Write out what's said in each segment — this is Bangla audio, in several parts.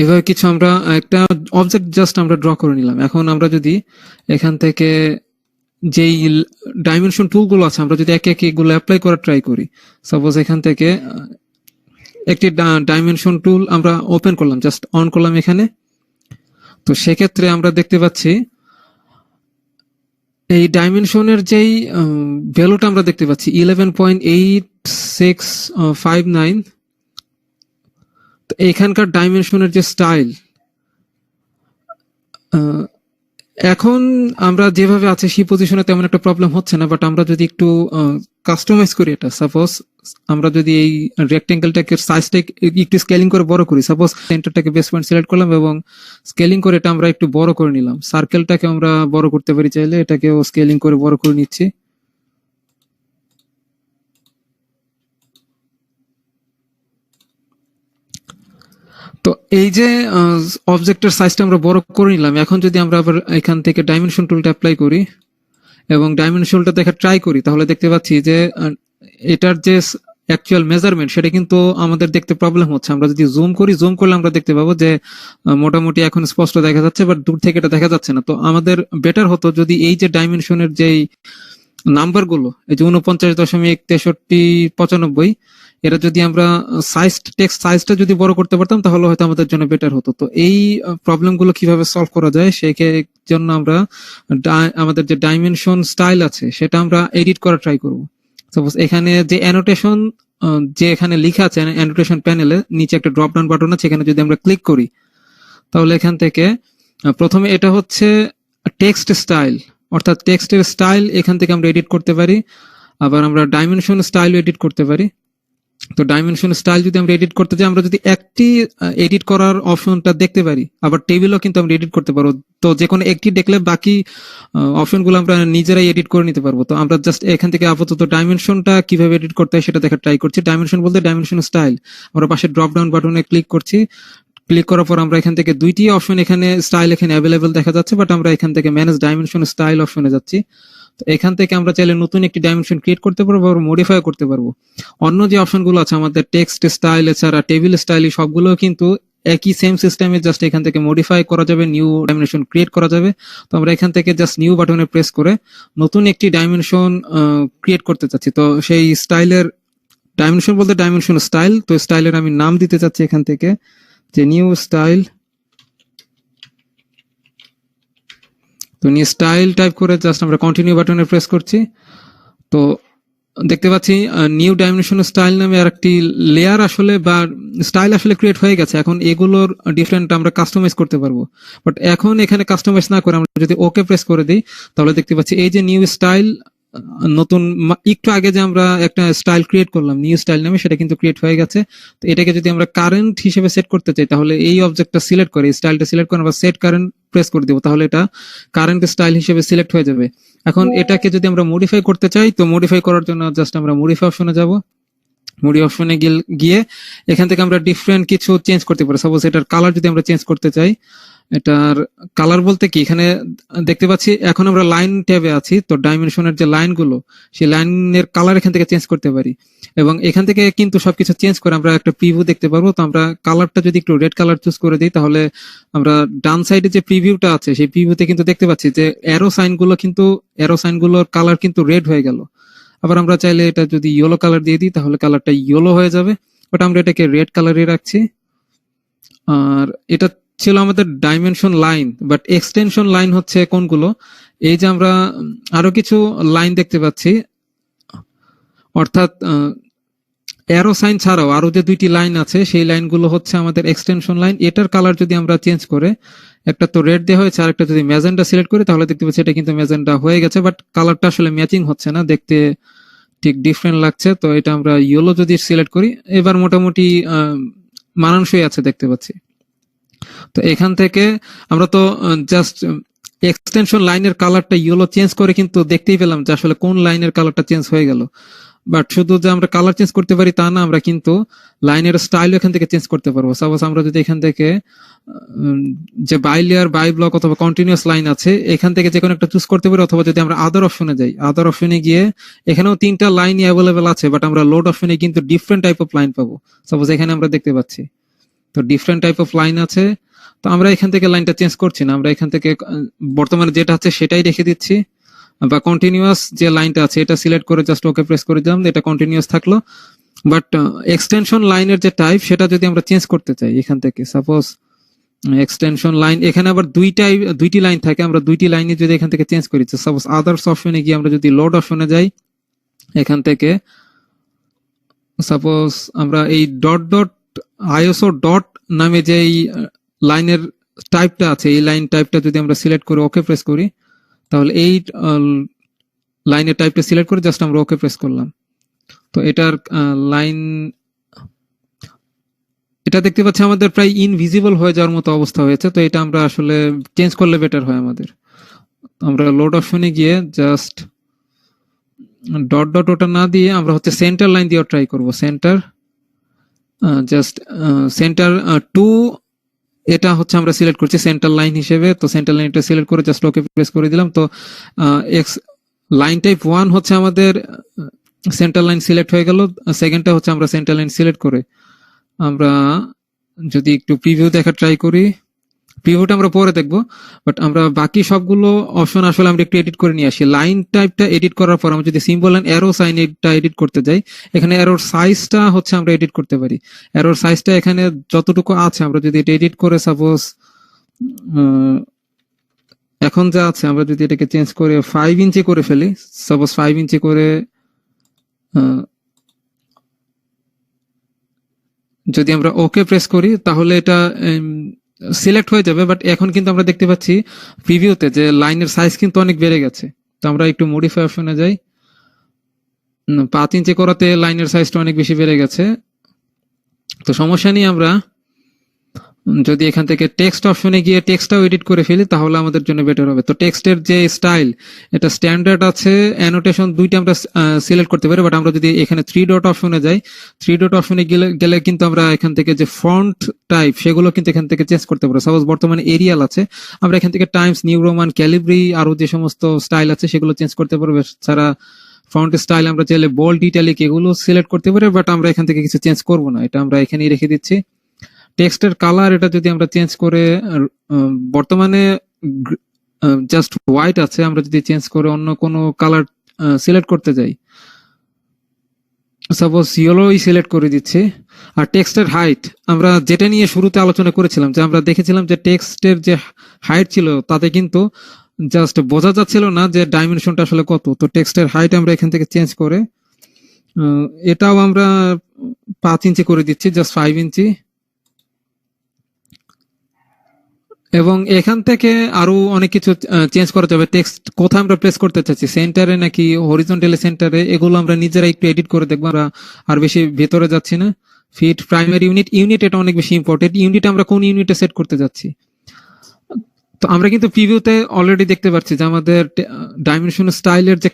এভাবে কিছু আমরা একটা অবজেক্ট জাস্ট আমরা ড্র করে নিলাম। এখন আমরা যদি এখান থেকে যেই ডাইমেনশন টুলগুলো আছে আমরা যদি একে একে এগুলো অ্যাপ্লাই করার ট্রাই করি, সাপোজ এখান থেকে একটি ডাইমেনশন টুল আমরা ওপেন করলাম, জাস্ট অন করলাম এখানে, তো সেক্ষেত্রে আমরা দেখতে পাচ্ছি এই ডাইমেনশনের যেই ভ্যালুটা আমরা দেখতে পাচ্ছি 11.8659, তো এখানকার ডাইমেনশনের যে স্টাইল, এখন আমরা যেভাবে আছে সেই পজিশনে তেমন একটা প্রবলেম হচ্ছে না, বাট আমরা যদি একটু কাস্টমাইজ করি এটা, সাপোজ আমরা যদি এই রেক্টেঙ্গেলটাকে সাইজটা একটু স্কেলিং করে বড় করি, সাপোজ সেন্টারটাকে বেস পয়েন্ট সিলেক্ট করলাম এবং স্কেলিং করে এটা আমরা একটু বড় করে নিলাম। সার্কেলটাকে আমরা বড় করতে পারি চাইলে, এটাকেও স্কেলিং করে বড় করে নিচ্ছি। তো এই যে অবজেক্টের সাইজটা আমরা বড় করে নিলাম, এখন যদি আমরা আবার এখান থেকে ডাইমেনশন টুলটা অ্যাপ্লাই করি এবং ডাইমেনশনটা দেখা ট্রাই করি, তাহলে দেখতে পাচ্ছি যে এটার যে অ্যাকচুয়াল মেজারমেন্ট সেটা কিন্তু আমাদের দেখতে প্রবলেম হচ্ছে। আমরা যদি জুম করি, জুম করলে আমরা দেখতে পাবো যে মোটামুটি এখন স্পষ্ট দেখা যাচ্ছে, বাট দূর থেকে এটা দেখা যাচ্ছে না। তো আমাদের বেটার হতো যদি এই যে ডাইমেনশনের যেই নাম্বার গুলো, এই যে 49.6395, এটা যদি আমরা টেক্সট সাইজটা যদি বড় করতে পারতাম তাহলে হয়তো আমাদের জন্য বেটার হতো। তো এই প্রবলেম গুলো কিভাবে সলভ করা যায় সেই জন্য আমরা আমাদের যে ডাইমেনশন স্টাইল আছে সেটা আমরা এডিট করা ট্রাই করব। সাপোজ এখানে যে অ্যানোটেশন, যে এখানে লেখা আছে অ্যানোটেশন প্যানেলে নিচে একটা ড্রপ ডাউন বাটন আছে, এখানে যদি আমরা ক্লিক করি তাহলে এখান থেকে প্রথমে এটা হচ্ছে টেক্সট স্টাইল, অর্থাৎ টেক্সটের স্টাইল এখান থেকে আমরা এডিট করতে পারি। আবার আমরা ডাইমেনশন স্টাইল এডিট করতে পারি। তো ডাইমেনশন স্টাইল যদি আমরা এডিট করতে চাই, আমরা যদি একটি এডিট করার অপশনটা দেখতে পারি, আবার টেবিলও কিন্তু আমরা এডিট করতে পারবো। তো যে কোনো একটি দেখলে বাকি অপশনগুলো আমরা নিজেরাই এডিট করে নিতে পারবো। তো আমরা জাস্ট এখান থেকে আপাতত ডাইমেনশনটা কিভাবে এডিট করতে হয় সেটা দেখার ট্রাই করছি। ডাইমেনশন বলতে ডাইমেনশন স্টাইল, আমরা পাশে ড্রপ ডাউন বাটনে ক্লিক করছি। ক্লিক করার পর আমরা এখান থেকে দুইটি অপশন, এখানে স্টাইল এখানে অ্যাভেলেবেল দেখা যাচ্ছে, বাট আমরা এখান থেকে ম্যানেজ ডাইমেনশন স্টাইল অপশনে যাচ্ছি। তো এখান থেকে আমরা চাইলে নতুন একটি ডাইমেনশন ক্রিয়েট করতে পারবো আর মডিফাই করতে পারবো। অন্য যে অপশনগুলো আছে আমাদের টেক্সট স্টাইল এছাড়া টেবিল স্টাইল, সবগুলো কিন্তু একই সেম সিস্টেমে, জাস্ট এখান থেকে মডিফাই করা যাবে, নিউ ডাইমেনশন ক্রিয়েট করা যাবে। তো আমরা এখান থেকে জাস্ট নিউ বাটনে প্রেস করে নতুন একটি ডাইমেনশন ক্রিয়েট করতে চাচ্ছি। তো সেই স্টাইলের ডাইমেনশন বলতে ডাইমেনশন স্টাইল, তো স্টাইলের আমি নাম দিতে চাচ্ছি এখান থেকে যে নিউ স্টাইল। তো নিউ স্টাইল টাইপ করে জাস্ট আমরা কন্টিনিউ বাটনে প্রেস করছি। তো দেখতে পাচ্ছি নিউ ডাইমেনশন স্টাইল নামে আরেকটি লেয়ার আসলে বা স্টাইল আসলে ক্রিয়েট হয়ে গেছে। এখন এগুলোর ডিফারেন্ট আমরা কাস্টমাইজ করতে পারবো, বাট এখন এখানে কাস্টমাইজ না করে আমরা যদি ওকে প্রেস করে দিই তাহলে দেখতে পাচ্ছি এই যে নিউ স্টাইল, নতুন একটু আগে যে আমরা একটা স্টাইল ক্রিয়েট করলাম নিউ স্টাইল নামে, সেটা কিন্তু ক্রিয়েট হয়ে গেছে। তো এটাকে যদি আমরা কারেন্ট হিসেবে সেট করতে চাই তাহলে এই অবজেক্টটা সিলেক্ট করে স্টাইলটা সিলেক্ট করে আমরা সেট কারেন্ট প্রেস করে দেবো, তাহলে এটা কারেন্ট স্টাইল হিসেবে সিলেক্ট হয়ে যাবে। এখন এটাকে যদি আমরা মডিফাই করতে চাই, তো মডিফাই করার জন্য জাস্ট আমরা মডিফাই অপশনে যাব। মুডি অপশনে গিয়ে এখান থেকে আমরা ডিফারেন্ট কিছু চেঞ্জ করতে পারি। সাপোজ এটার কালার যদি আমরা চেঞ্জ করতে চাই, এটার কালার বলতে কি, এখানে দেখতে পাচ্ছি এখন আমরা লাইন ট্যাবে আছি, তো ডাইমেনশনের যে লাইনগুলো সেই লাইনের কালার এখান থেকে চেঞ্জ করতে পারি এবং এখান থেকে কিন্তু সবকিছু চেঞ্জ করে আমরা একটা প্রিভিউ দেখতে পারবো। তো আমরা কালারটা যদি একটু রেড কালার চুজ করে দিই তাহলে আমরা ডান সাইডে যে প্রিভিউটা আছে সেই প্রিভিউতে কিন্তু দেখতে পাচ্ছি যে অ্যারো সাইনগুলোর কালার কিন্তু রেড হয়ে গেল। আবার আমরা চাইলে এটা যদি ইয়েলো কালার দিয়ে দিই তাহলে কালারটা ইয়েলো হয়ে যাবে, বাট আমরা এটাকে রেড কালারে রাখছি। আর এটা ছিল আমাদের dimension line, but extension line হচ্ছে কোনগুলো, এই যে আমরা আরো কিছু লাইন দেখতে পাচ্ছি, অর্থাৎ অ্যারো সাইন ছাড়াও আরো যে দুইটি লাইন আছে সেই লাইনগুলো হচ্ছে আমাদের এক্সটেনশন লাইন। এটার কালার যদি আমরা চেঞ্জ করে, একটা তো রেড দেওয়া হয়েছে আর একটা যদি ম্যাজেন্ডা সিলেক্ট করি তাহলে দেখতে পাচ্ছি এটা কিন্তু ম্যাজেন্ডা হয়ে গেছে, বাট কালারটা আসলে ম্যাচিং হচ্ছে না, দেখতে ঠিক ডিফারেন্ট লাগছে। তো এটা আমরা ইয়েলো যদি সিলেক্ট করি এবার মোটামুটি মানানসই আছে দেখতে পাচ্ছি। তো এখান থেকে আমরা তো জাস্ট এক্সটেনশন লাইনের কালারটা ইয়েলো চেঞ্জ করে কিন্তু দেখতেই পেলাম যে আসলে কোন লাইনের কালারটা চেঞ্জ হয়ে গেল। বাট শুধু যে আমরা কালার চেঞ্জ করতে পারি তা না, আমরা কিন্তু লাইনের স্টাইল এখান থেকে চেঞ্জ করতে পারবো। সাপোজ আমরা যদি এখান থেকে যে বাই লেয়ার, বাই ব্লক অথবা কন্টিনিউয়াস লাইন আছে এখান থেকে যে কোনো একটা চুজ করতে পারি, অথবা যদি আমরা আদার অপশনে যাই, আদার অপশনে গিয়ে এখানেও তিনটা লাইনই অ্যাভেলেবেল আছে, বাট আমরা লোড অপশনে কিন্তু ডিফারেন্ট টাইপ অফ লাইন পাবো। সাপোজ এখানে আমরা দেখতে পাচ্ছি তো ডিফারেন্ট টাইপ অফ লাইন আছে। তো আমরা এখান থেকে লাইনটা চেঞ্জ করছি না, আমরা এখান থেকে বর্তমানে যেটা আছে সেটাই রেখে দিচ্ছি, বা কন্টিনিউয়াস যে লাইনটা আছে এটা সিলেক্ট করে জাস্ট ওকে প্রেস করে দিলাম, এটা কন্টিনিউয়াস থাকলো। বাট এক্সটেনশন লাইনের যে টাইপ সেটা যদি আমরা চেঞ্জ করতে চাই এখান থেকে, সাপোজ এক্সটেনশন লাইন, এখানে আবার দুইটি লাইন থাকে, আমরা দুইটি লাইনে যদি এখান থেকে চেঞ্জ করি, সাপোজ আদার্স অপশনে গিয়ে আমরা যদি লোড অপশনে যাই, এখান থেকে সাপোজ আমরা এই ডট ডট আইএসও ডট নামে যে লাইনের টাইপটা আছে, এই লাইন টাইপটা যদি আমরা সিলেক্ট করে ওকে প্রেস করি, তাহলে এই লাইনের টাইপটা সিলেক্ট করে জাস্ট আমরা ওকে প্রেস করলাম। তো এটার লাইন, এটা দেখতে পাচ্ছি আমাদের প্রায় ইনভিজিবল হয়ে যাওয়ার মতো অবস্থা হয়েছে। তো এটা আমরা আসলে চেঞ্জ করলে বেটার হয় আমাদের। আমরা লোড অপশনে গিয়ে জাস্ট ডট ডট ওটা না দিয়ে আমরা হচ্ছে সেন্টার লাইন দিয়ে ট্রাই করব। সেন্টার, জাস্ট সেন্টার টু, এটা হচ্ছে আমরা সিলেক্ট করছি সেন্টার লাইন হিসেবে। তো সেন্টার লাইনটা সিলেক্ট করে জাস্ট ওকে প্রেস করে দিলাম। তো এক্স লাইন টাইপ 1 হচ্ছে আমাদের সেন্টার লাইন সিলেক্ট হয়ে গেল। সেকেন্ডটা হচ্ছে আমরা সেন্টার লাইন সিলেক্ট করে আমরা যদি একটু প্রিভিউ দেখা ট্রাই করি, প্রিভিউটা আমরা পরে দেখবো, বাট আমরা বাকি সবগুলো অপশন আসলে আমরা একটু এডিট করে নিয়ে আসি। লাইন টাইপটা এডিট করার পর আমরা যদি সিম্বল এন্ড অ্যারো সাইন এটা এডিট করতে যাই, এখানে অ্যারোর সাইজটা হচ্ছে আমরা এডিট করতে পারি। অ্যারোর সাইজটা এখানে যতটুকু আছে আমরা যদি এটা এডিট করে সাপোজ এখন যা আছে আমরা যদি এটাকে চেঞ্জ করে 5 ইঞ্চি করে ফেলি, সাপোজ 5 ইঞ্চি করে যদি আমরা ওকে প্রেস করি তাহলে এটা সিলেক্ট হয়ে যাবে। বাট এখন কিন্তু আমরা দেখতে পাচ্ছি প্রিভিউতে যে লাইনের সাইজ কিন্তু অনেক বেড়ে গেছে। তো আমরা একটু মডিফাই অপশনে যাই, 5 ইঞ্চি করাতে লাইনের সাইজটা অনেক বেশি বেড়ে গেছে। তো সমস্যা নেই, আমরা যদি এখান থেকে টেক্সট অপশনে গিয়ে টেক্সটটাও এডিট করে ফেলি তাহলে আমাদের জন্য বেটার হবে। তো টেক্সটের যে স্টাইল, এটা স্ট্যান্ডার্ড আছে, অ্যানোটেশন দুইটা আমরা সিলেক্ট করতে পারি। বাট আমরা যদি এখানে 3 ডট অপশনে যাই, 3 ডট অপশনে গেলে কিন্তু আমরা এখান থেকে যে ফন্ট টাইপ সেগুলো কিন্তু এখান থেকে চেঞ্জ করতে পারবো। সাপোজ বর্তমানে এরিয়াল আছে, আমরা এখান থেকে টাইমস নিউ রোমান ক্যালিব্রি আরো যে সমস্ত স্টাইল আছে সেগুলো চেঞ্জ করতে পারবো। ছাড়া ফন্ট স্টাইল আমরা চাইলে বোল্ড, ইটালিক এগুলো সিলেক্ট করতে পারি, বাট আমরা এখান থেকে কিছু চেঞ্জ করবো না, এটা আমরা এখানেই রেখে দিচ্ছি। টেক্সটের কালার এটা যদি আমরা চেঞ্জ করে, বর্তমানে জাস্ট হোয়াইট আছে, আমরা যদি চেঞ্জ করে অন্য কোনো কালার সিলেক্ট করতে যাই, সাপোজ ইয়েলোই সিলেক্ট করে দিচ্ছি। আর টেক্সটের হাইট আমরা যেটা নিয়ে শুরুতে আলোচনা করেছিলাম, যে আমরা দেখেছিলাম যে টেক্সটের যে হাইট ছিল তাতে কিন্তু জাস্ট বোঝা যাচ্ছিল না যে ডাইমেনশনটা আসলে কত। তো টেক্সটের হাইট আমরা এখান থেকে চেঞ্জ করে এটাও আমরা 5 ইঞ্চি করে দিচ্ছি, জাস্ট 5 ইঞ্চি। এবং এখান থেকে আরো অনেক কিছু চেঞ্জ করা যাবে। টেক্সট কোথায় আমরা প্লেস করতে চাচ্ছি, সেন্টারে নাকি হরিজন্টালি সেন্টারে, এগুলো আমরা নিজেরা একটু এডিট করে দেখবো। আমরা আর বেশি ভেতরে যাচ্ছি না। ফিট প্রাইমারি ইউনিট এটা অনেক বেশি ইম্পর্টেন্ট। ইউনিট আমরা কোন ইউনিটে সেট করতে যাচ্ছি। তো আমরা কিন্তু প্রিভিউতে অলরেডি দেখতে পাচ্ছি যে আমাদের ডাইমেনশন স্টাইলের যে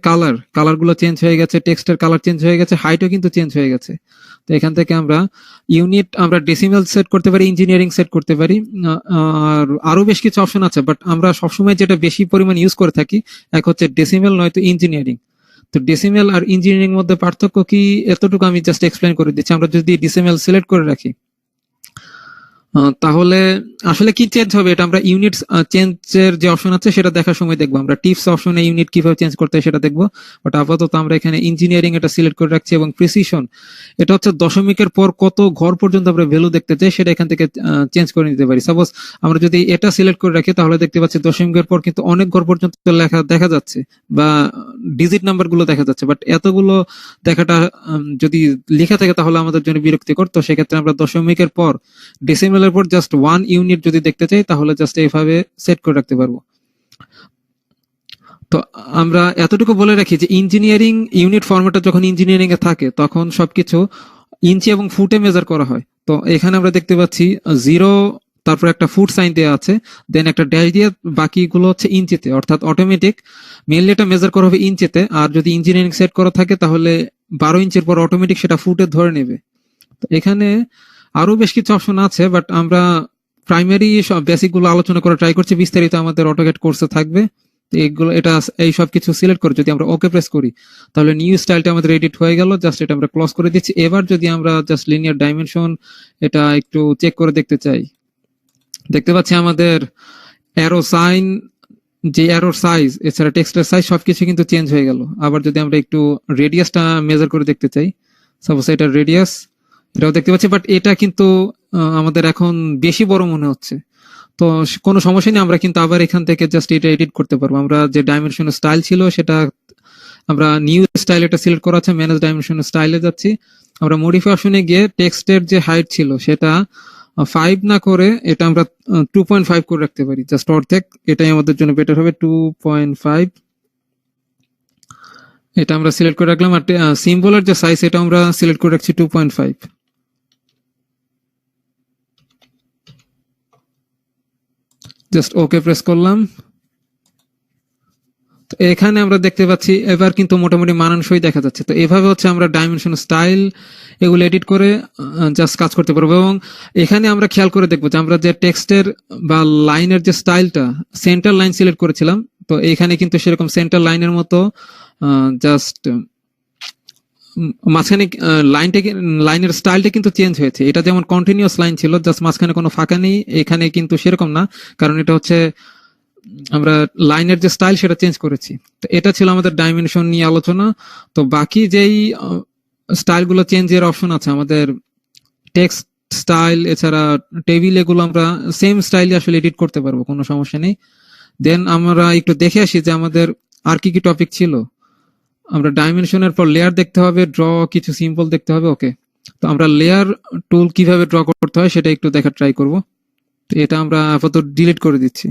কালারগুলো চেঞ্জ হয়ে গেছে, টেক্সটের কালার চেঞ্জ হয়ে গেছে, হাইটও কিন্তু চেঞ্জ হয়ে গেছে। তো এখান থেকে আমরা ইউনিট আমরা ডেসিমেল সেট করতে পারি, ইঞ্জিনিয়ারিং সেট করতে পারি, আর আরো বেশ কিছু অপশন আছে। বাট আমরা সবসময় যেটা বেশি পরিমাণ ইউজ করে থাকি, এক হচ্ছে ডেসিমেল নয়তো ইঞ্জিনিয়ারিং। তো ডেসিমেল আর ইঞ্জিনিয়ারিং মধ্যে পার্থক্য কি এতটুকু আমি জাস্ট এক্সপ্লেন করে দিচ্ছি। আমরা যদি ডেসিমেল সিলেক্ট করে রাখি তাহলে আসলে কি চেঞ্জ হবে এটা আমরা ইউনিট চেঞ্জের যে অপশন আছে সেটা দেখার সময় দেখবো। আমরা টিপস অপশনে ইউনিট কিভাবে চেঞ্জ করতে হয় সেটা দেখবো। বাট আপাতত আমরা এখানে ইঞ্জিনিয়ারিং এটা সিলেক্ট করে রাখছি। এবং প্রিসিশন এটা হচ্ছে দশমিকের পর কত ঘর পর্যন্ত আমরা ভ্যালু দেখতে চাই সেটা এখান থেকে চেঞ্জ করে নিতে পারি। সাপোজ আমরা যদি এটা সিলেক্ট করে রাখি তাহলে দেখতে পাচ্ছি দশমিকের পর কিন্তু অনেক ঘর পর্যন্ত লেখা দেখা যাচ্ছে বা ডিজিট নাম্বার গুলো দেখা যাচ্ছে। বাট এতগুলো দেখাটা যদি লেখা থাকে তাহলে আমাদের জন্য বিরক্তিকর। তো সেক্ষেত্রে আমরা দশমিকের পর ডেসিমেলের পর জাস্ট 1 ইউনিট যদি দেখতে চাই তাহলে জাস্ট এইভাবে সেট করে রাখতে পারবো। তো আমরা এতটুকু বলে রাখি যে ইঞ্জিনিয়ারিং ইউনিট ফরম্যাটে যখন ইঞ্জিনিয়ারিং এ থাকে তখন সবকিছু ইঞ্চি এবং ফুটে মেজার করা হয়। তো এখানে আমরা দেখতে পাচ্ছি 0, তারপর একটা ফুট সাইন দেওয়া আছে, দেন একটা ড্যাশ দিয়ে বাকিগুলো হচ্ছে ইঞ্চিতে, অর্থাৎ অটোমেটিক মেইনলি এটা মেজার করা হবে ইঞ্চিতে। আর যদি ইঞ্জিনিয়ারিং সেট করা থাকে তাহলে 12 ইঞ্চির পর অটোমেটিক সেটা ফুটে ধরে নেবে। তো এখানে আরো বেশ কিছু অপশন আছে, বাট আমরা প্রাইমারি বেসিক গুলো আলোচনা করে ট্রাই করছি। বিস্তারিত আমাদের অটোক্যাড কোর্সে থাকবে। তো এই সব কিছু সিলেক্ট করে যদি আমরা ওকে প্রেস করি তাহলে নিউ স্টাইলটা আমাদের এডিট হয়ে গেল। জাস্ট এটা আমরা ক্লোজ করে দিচ্ছি। এবার যদি আমরা জাস্ট লিনিয়ার ডাইমেনশন এটা একটু চেক করে দেখতে চাই, দেখতে পাচ্ছি আমাদের অ্যারো সাইন, যে অ্যারোর সাইজ এছাড়া টেক্সটের সাইজ সবকিছু কিন্তু চেঞ্জ হয়ে গেল। আবার যদি আমরা একটু রেডিয়াসটা মেজার করে দেখতে চাই, সাপোজ এটা রেডিয়াস, এটাও দেখতে পাচ্ছি, বাট এটা কিন্তু আমাদের এখন বেশি বড় মনে হচ্ছে। তো কোনো সমস্যা নেই, আমরা কিন্তু আবার এখান থেকে জাস্ট এটা এডিট করতে পারবো। আমরা যে ডাইমেনশন স্টাইল ছিল সেটা আমরা নিউ স্টাইল এটা সিলেক্ট করা আছে, ম্যানেজ ডাইমেনশন স্টাইলে যাচ্ছি। আমরা মডিফাই অপশনে গিয়ে টেক্সটের যে হাইট ছিল সেটা 5 না করে এটা আমরা 2.5 করে রাখতে পারি, জাস্ট অর্ধেক। এটাই আমাদের জন্য বেটার হবে, 2.5। এটা আমরা সিলেক্ট করে রাখলাম। আর সিম্বলের যে সাইজ এটা আমরা সিলেক্ট করে রাখছি 2.5। জাস্ট ওকে প্রেস করলাম। তো এখানে আমরা দেখতে পাচ্ছি এবার কিন্তু মোটামুটি মানানসই দেখা যাচ্ছে। তো এভাবে হচ্ছে আমরা ডাইমেনশন স্টাইল এগুলো এডিট করে জাস্ট কাজ করতে পারবো। এবং এখানে আমরা খেয়াল করে দেখবো যে আমরা যে টেক্সটের বা লাইনের যে স্টাইলটা সেন্টার লাইন সিলেক্ট করেছিলাম, তো এখানে কিন্তু সেরকম সেন্টার লাইনের মতো জাস্ট মাঝখানে লাইনের স্টাইলটা কিন্তু চেঞ্জ হয়েছে। এটা যেমন কন্টিনিউয়াস লাইন ছিল, জাস্ট মাঝখানে কোনো ফাঁকা নেই, এখানে কিন্তু সেরকম না, কারণ এটা হচ্ছে আমরা লাইনের যে স্টাইল সেটা চেঞ্জ করেছি। তো এটা ছিল আমাদের ডাইমেনশন নিয়ে আলোচনা। তো বাকি যেই স্টাইলগুলো চেঞ্জের অপশন আছে আমাদের টেক্সট স্টাইল এছাড়া টেবিল, এগুলো আমরা সেম স্টাইলে আসলে এডিট করতে পারবো, কোনো সমস্যা নেই। দেন আমরা একটু দেখে আসি যে আমাদের আর কি কি টপিক ছিল। আমরা ডাইমেনশনের পর লেয়ার দেখতে হবে, ড্র কিছু সিম্বল দেখতে হবে। ওকে, তো আমরা লেয়ার টুল কিভাবে ড্র করতে হয় সেটা একটু দেখার ট্রাই করব। তো এটা আমরা আপাতত ডিলিট করে দিচ্ছি।